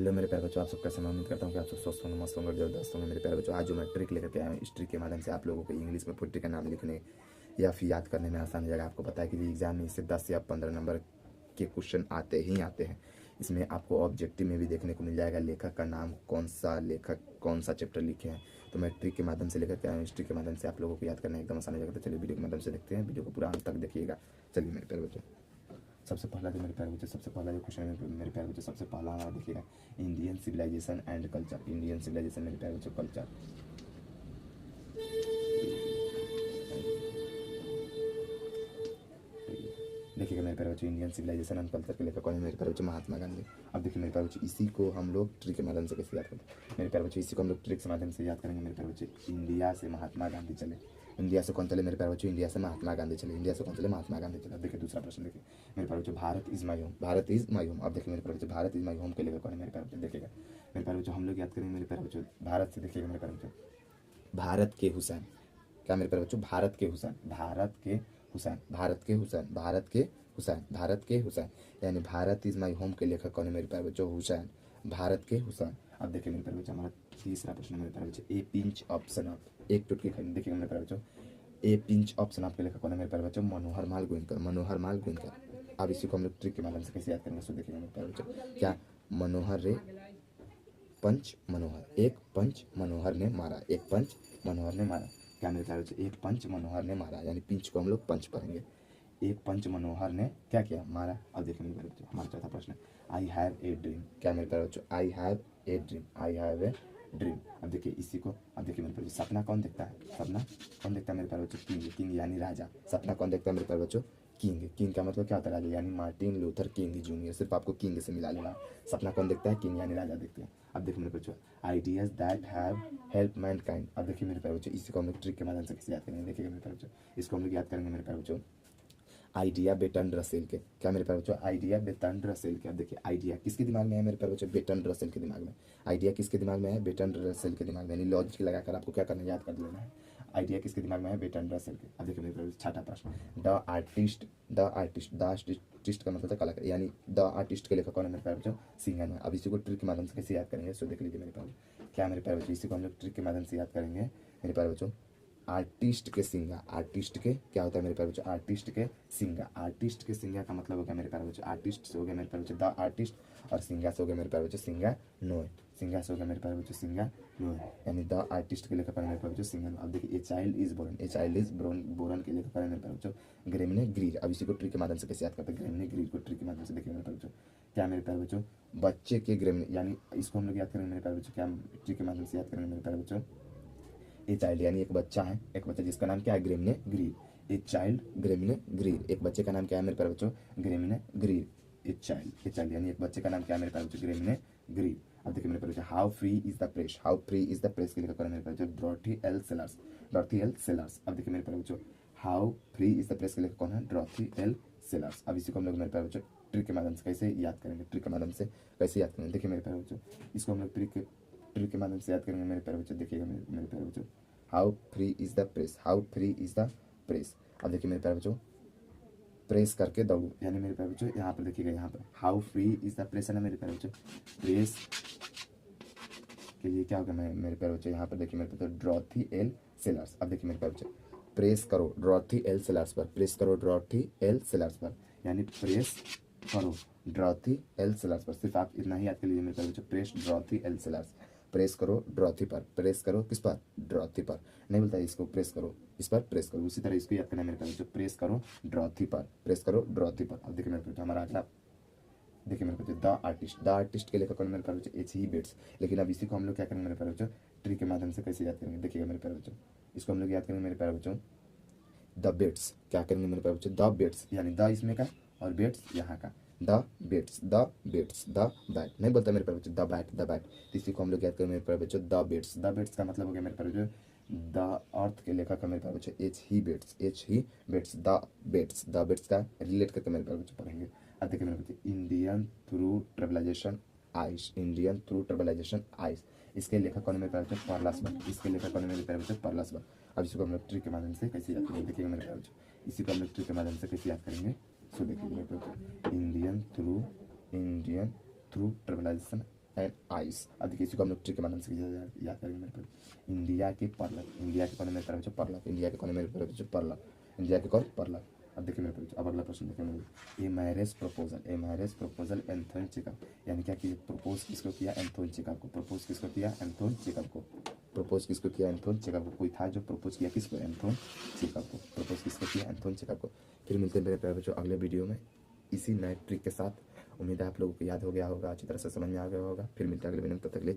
Hello मेरे प्यारे बच्चों, आप सब कैसे? मैं उम्मीद करता हूँ कि आप सब स्वस्थ होंगे, मस्त होंगे, जबरदस्त होंगे। मेरे प्यारे बच्चों, आज जो मैं ट्रिक लेकर के आया हूँ, इस ट्रिक के माध्यम से आप लोगों को इंग्लिश में पोएट्री का नाम लिखने या फिर याद करने में आसान हो जाएगा। आपको पता है कि एग्जाम में इससे 10 या 15 नंबर के क्वेश्चन आते ही आते हैं। इसमें आपको ऑब्जेक्टिव में भी देखने को मिल जाएगा लेखक का नाम, कौन सा लेखक कौन सा चैप्टर लिखे हैं। तो मैं ट्रिक के माध्यम से लेकर के आया हूँ। इस ट्रिक के माध्यम से आप लोगों को याद करना एकदम आसान हो जाएगा। तो चलिए वीडियो के माध्यम से देखते हैं, वीडियो को पूरा अंत तक देखिएगा। चलिए मेरे प्यारे बच्चों, सबसे पहला जो मेरे प्यारे बच्चे, सबसे पहला जो क्वेश्चन है मेरे प्यारे बच्चे, सबसे पहला हमारा देखिएगा, Indian civilisation and culture. Indian civilisation मेरे प्यारे बच्चों, कल्चर। देखिएगा मेरे प्यारे बच्चों, इंडियन सिविलाइजेशन एंड कल्चर के लेखक कौन है? मेरे प्यारे बच्चों, महात्मा गांधी। अब देखिए मेरे प्यारे बच्चों, इसी को हम लोग ट्रिक के माध्यम से कैसे याद करते हैं? मेरे प्यारे बच्चों, इसी को हम लोग ट्रिक के माध्यम से याद करेंगे। मेरे प्यारे बच्चों, इंडिया से महात्मा गांधी चले। इंडिया से कौन चले मेरे प्यारे बच्चों? इंडिया से महात्मा गांधी चले। इंडिया से कौन चले? महात्मा गांधी चले। अब देखिए दूसरा प्रश्न देखिए मेरे प्यारे बच्चों, Bharat is my home. Bharat is my home. अब देखिए मेरे प्यारे बच्चों, भारत इज माई होम के लेखक कौन है? मेरे प्यारे बच्चों देखिएगा मेरे प्यारे बच्चों, हम लोग याद करेंगे मेरे प्यारे बच्चों, भारत से देखिएगा मेरे प्यारे बच्चों, भारत के हुसैन। क्या मेरे प्यारे बच्चों? भारत के हुसैन, भारत के हुसैन, भारत के हुसैन, भारत के हुसैन, भारत के हुसैन। यानी भारत इज माई होम के लेखक कौन है मेरे प्यारे बच्चों? हुसैन, भारत के हुसैन। अब देखिए मेरे प्यारे बच्चों, हमारा तीसरा प्रश्न मेरे प्यारे बच्चों, ए पिंच ऑफ सनफ, एक टुटकी खरीद। देखिएगा मेरे प्यारे बच्चों, ए पिंच ऑफ सनफ के लेखक कौन है मेरे प्यारे बच्चों? मनोहर माल गोइनकर, मनोहर माल गोइनकर। अब इसी को हम लोग ट्रिक के माध्यम से कैसे याद करेंगे? सो देखिएगा मेरे प्यारे बच्चों, क्या मनोहर रे पंच मनोहर, एक पंच मनोहर ने मारा, एक पंच मनोहर ने मारा। क्या मेरे प्यारे बच्चों? एक पंच मनोहर ने मारा, यानी पिंच को हम लोग पंच पढ़ेंगे। एक पंच मनोहर ने क्या किया? मारा। अब देखिए मेरे प्यारे बच्चों, हमारा चौथा प्रश्न, आई हैव ए ड्रीम। क्या मेरे प्यारे बच्चों? I have a dream, I have a dream. अब देखिए इसी को, अब देखिए मेरे प्यारे बच्चों, सपना कौन देखता है? सपना कौन देखता है मेरे प्यारे बच्चों? किंग, किंग यानी राजा। सपना कौन देखता है मेरे प्यारे बच्चों? किंग। किंग का मतलब क्या होता है? राजा, यानी मार्टिन लूथर किंग जूनियर। सिर्फ आपको किंग से मिला लेना। सपना कौन देखता है? किंग यानी राजा देखते हैं। अब देखिए मेरे बच्चों, ideas that have help Mankind. अब देखिए मेरे प्यारे बच्चों, इसी को हम लोग ट्रिक के माध्यम से कैसे याद करेंगे? देखिएगा मेरे प्यारे बच्चों, इसको हम लोग याद करेंगे मेरे प्यारे बच्चों, आइडिया बेटन रसेल के। क्या मेरे प्यारे बच्चों? आइडिया बेटन रसेल के। अब देखिए आइडिया किसके दिमाग में है मेरे प्यारे बच्चों? बेटन रसेल के दिमाग में। आइडिया किसके दिमाग में है? बेटन रसेल के दिमाग में। यानी लॉजिक लगाकर आपको क्या करना है? याद कर लेना है। आइडिया किसके दिमाग में है? बेटन रसेल के। अब देखिए मेरे प्यारे बच्चों, छठा प्रश्न, the artist, the artist, the artist का मतलब कलाकार, यानी द आर्टिस्ट के लेखक कौन है मेरे प्यारे बच्चों? सिंघन है। अब इसी को ट्रिक के माध्यम से कैसे याद करेंगे? सो देख लीजिए मेरे प्यारे, क्या मेरे प्यारे बच्चों, इसी को हम लोग ट्रिक के माध्यम से याद करेंगे मेरे प्यारे बच्चों, आर्टिस्ट के सिंगा। आर्टिस्ट के क्या होता है मेरे प्यारे बच्चों? आर्टिस्ट के सिंगा। आर्टिस्ट के सिंगा का मतलब हो गया मेरे प्यारे बच्चों, आर्टिस्ट से हो गया मेरे प्यारे बच्चों द आर्टिस्ट, और सिंगा से हो गया मेरे प्यारे बच्चों सिंगा नोए। सिंगा से हो गया मेरे प्यारे बच्चों सिंगा नोए, यानी द आर्टिस्ट के लेखक है मेरे प्यारे बच्चों सिंगा। अब देखिए a child is boron, a child is boron के लेखक है मेरे प्यारे बच्चों ग्रेमिने ग्रीर। अब इसी को ट्रिक के माध्यम से कैसे याद करते हैं? ग्रेमिने ग्रीर को ट्रिक के माध्यम से देखिए मेरे प्यारे बच्चों, क्या मेरे प्यारे बच्चों? बच्चे के ग्रेमिने, यानी इसको हम लोग याद करेंगे मेरे प्यारे बच्चों, क्या ट्रिक के माध्यम से याद करेंगे मेरे प्यारे बच्चों? ए चाइल्ड यानी एक बच्चा है, एक बच्चा जिसका नाम क्या है? ग्रेमिने ग्रीर। ए चाइल्ड ग्रेमिने ग्रीर, एक बच्चे का नाम क्या है मेरे प्यारे बच्चों? ग्रेमिने ग्रीर। ए चाइल्ड यानी एक बच्चे का नाम क्या है मेरे प्यारे बच्चों? ग्रेमिने ग्रीर। अब देखिए मेरे प्यारे बच्चों, how free is the press, how free is the press के लेकर मेरे प्यारे बच्चों डॉर्थी एल सेलर्स, डॉर्थी एल सेलर्स। अब देखिए मेरे प्यारे बच्चों, how free is the press के लेकर कौन है? डॉर्थी एल सेलर्स। अब इसी को हम लोग मेरे प्यारे बच्चों ट्रिक के माध्यम से कैसे याद करेंगे? ट्रिक के माध्यम से कैसे याद करेंगे? देखिए मेरे प्यारे बच्चों, इसको हम लोग ट्रिक के माध्यम से याद करेंगे मेरे प्यारे बच्चों। देखिएगा मेरे प्यारे बच्चों, how free is the press, how free is the press. अब देखिए मेरे प्यारे बच्चों, प्रेस करके दौड़ो, यानी मेरे प्यारे बच्चों यहाँ पर देखिएगा, यहाँ पर how free is the press है ना मेरे प्यारे बच्चों, प्रेस के लिए क्या होगा मेरे प्यारे बच्चों? यहाँ पर देखिए मेरे बच्चों, ड्रॉथी एल सेलर्स। अब देखिए मेरे प्यारे बच्चों, प्रेस करो ड्रॉथी एल सेलर्स पर, प्रेस करो ड्रॉथी एल सेलर्स पर, यानी प्रेस करो ड्रॉथी एल सेलर्स पर। सिर्फ आप इतना ही याद कर लीजिए मेरे प्यारे बच्चों, प्रेस ड्रॉथी एल सेलर्स, प्रेस करो ड्रॉथी पर, प्रेस करो किस पर? ड्रॉथी पर। नहीं बोलता है इसको प्रेस करो, इस पर प्रेस करो। उसी तरह इसको याद करना है मेरे प्यारे बच्चों, प्रेस करो ड्रॉथी पर, प्रेस करो ड्रॉथी पर। अब देखिए मेरे प्यारे बच्चों, हमारा अगला देखिए मेरे बच्चों, द आर्टिस्ट, द आर्टिस्ट के लेखक कौन मेरे प्यारे बच्चों? H he bets. लेकिन अब इसी को हम लोग क्या करेंगे मेरे प्यारे बच्चों? ट्री के माध्यम से कैसे याद करेंगे? देखिएगा मेरे प्यारे बच्चों, इसको हम लोग याद करेंगे मेरे प्यारे बच्चों, द बेट्स। क्या करेंगे मेरे प्यारे बच्चों? द बेट्स, यानी द इसमें का और बेट्स यहाँ का, the bets, the bets, the bat. नहीं बोलता मेरे प्यारे बच्चों द बैट, द बैट। तो इसी को हम लोग याद करेंगे मेरे प्यारे बच्चों, द बेट्स। द बेट्स का मतलब हो गया मेरे प्यारे बच्चों, द अर्थ के लेखक है मेरे प्यारे बच्चों H he bates, H he bates, the bets. The bates का रिलेट करके मेरे प्यारे बच्चों पढ़ेंगे। अब देखिए मेरे बच्चे, Indian through tribalization ice, Indian through tribalization ice, इसके लेखक कौन है मेरे प्यारे बच्चों? पर्लस बर्ग। इसके लेखक कौन है मेरे प्यारे बच्चों? पर्लस बर्ग। अब इसको हम लोग ट्रिक के माध्यम से कैसे याद करेंगे? देखिएगा मेरे प्यारे बच्चों, इसी को हम लोग ट्रिक के माध्यम से कैसे याद करेंगे? सो देखिए मेरे प्यारे बच्चों, इंडियन थ्रू ट्रिबलाइजेशन एंड आइस। अब देखिए इसको हम लोग ट्रिक के माध्यम से याद करेंगे मेरे पास। इंडिया के पर्लक, इंडिया के कौन मेरे प्यारे बच्चों पर्लक, इंडिया के कौन मेरे प्यारे बच्चों पर्लक, इंडिया के कौन पर्लक। अब देखिए मेरे प्यारे, अब अगला प्रश्न देखिए मेरे, a marriage proposal Anthony checkup, यानी क्या कि प्रपोज किसको किया, एंथोनी चेकअप को। प्रपोज किसको किया, एंथोनी चेकअप को। प्रपोज किसको किया, एंथोनी चेकअप को। कोई था जो प्रपोज किया किसको, एंथोनी चेकअप को। प्रपोज किसको किया, एंथोनी चेकअप को। फिर मिलते हैं मेरे प्यारे बच्चों अगले वीडियो में इसी नए ट्रिक के साथ। उम्मीद है आप लोगों को याद हो गया होगा, अच्छी तरह से समझ में आ गया होगा। फिर मिलते हैं अगले वीडियो में, तब तक के लिए